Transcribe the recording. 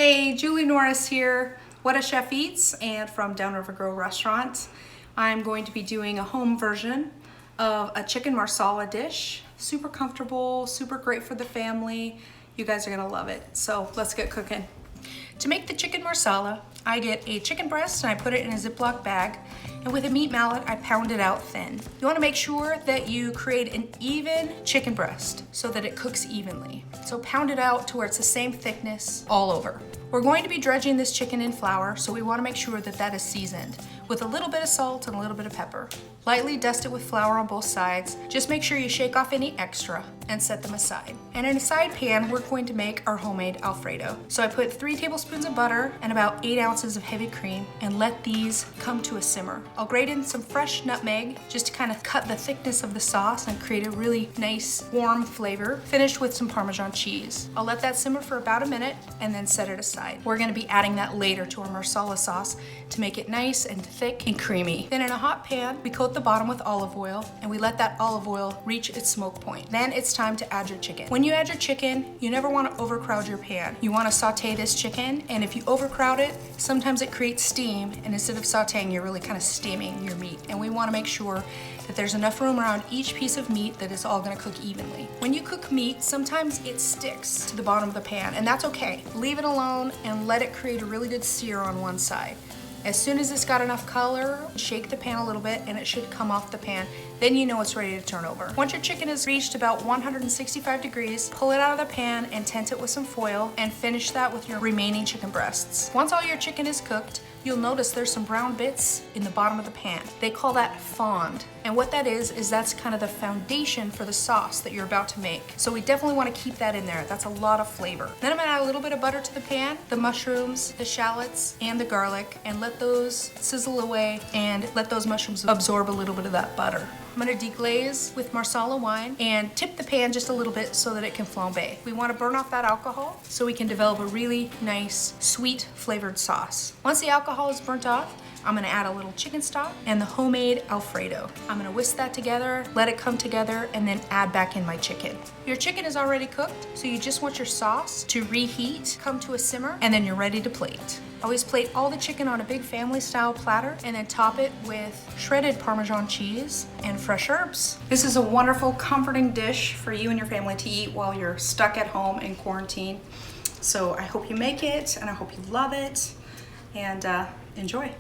Hey, Julie Norris here, What a Chef Eats, and from Downriver Grill Restaurant. I'm going to be doing a home version of a chicken marsala dish. Super comfortable, super great for the family. You guys are gonna love it. So let's get cooking. To make the chicken marsala, I get a chicken breast and I put it in a Ziploc bag. And with a meat mallet, I pound it out thin. You wanna make sure that you create an even chicken breast so that it cooks evenly. So pound it out to where it's the same thickness all over. We're going to be dredging this chicken in flour, so we wanna make sure that that is seasoned with a little bit of salt and a little bit of pepper. Lightly dust it with flour on both sides. Just make sure you shake off any extra and set them aside. And in a side pan, we're going to make our homemade Alfredo. So I put 3 tablespoons of butter and about 8 ounces of heavy cream and let these come to a simmer. I'll grate in some fresh nutmeg just to kind of cut the thickness of the sauce and create a really nice warm flavor, finished with some Parmesan cheese. I'll let that simmer for about a minute and then set it aside. We're gonna be adding that later to our Marsala sauce to make it nice and thick and creamy. Then in a hot pan, we coat the bottom with olive oil and we let that olive oil reach its smoke point. Then it's time to add your chicken. When you add your chicken, you never want to overcrowd your pan. You want to saute this chicken, and if you overcrowd it, sometimes it creates steam, and instead of sauteing, you're really kind of steaming your meat. And we want to make sure that there's enough room around each piece of meat that it's all going to cook evenly. When you cook meat, sometimes it sticks to the bottom of the pan, and that's okay. Leave it alone and let it create a really good sear on one side. As soon as it's got enough color, shake the pan a little bit and it should come off the pan. Then you know it's ready to turn over. Once your chicken has reached about 165 degrees, pull it out of the pan and tent it with some foil and finish that with your remaining chicken breasts. Once all your chicken is cooked, you'll notice there's some brown bits in the bottom of the pan. They call that fond. And what that is that's kind of the foundation for the sauce that you're about to make. So we definitely want to keep that in there. That's a lot of flavor. Then I'm gonna add a little bit of butter to the pan, the mushrooms, the shallots, and the garlic, and let those sizzle away and let those mushrooms absorb a little bit of that butter. I'm gonna deglaze with Marsala wine and tip the pan just a little bit so that it can flambe. We wanna burn off that alcohol so we can develop a really nice, sweet flavored sauce. Once the alcohol is burnt off, I'm gonna add a little chicken stock and the homemade Alfredo. I'm gonna whisk that together, let it come together, and then add back in my chicken. Your chicken is already cooked, so you just want your sauce to reheat, come to a simmer, and then you're ready to plate. Always plate all the chicken on a big family style platter and then top it with shredded Parmesan cheese and fresh herbs. This is a wonderful, comforting dish for you and your family to eat while you're stuck at home in quarantine. So I hope you make it and I hope you love it, and enjoy.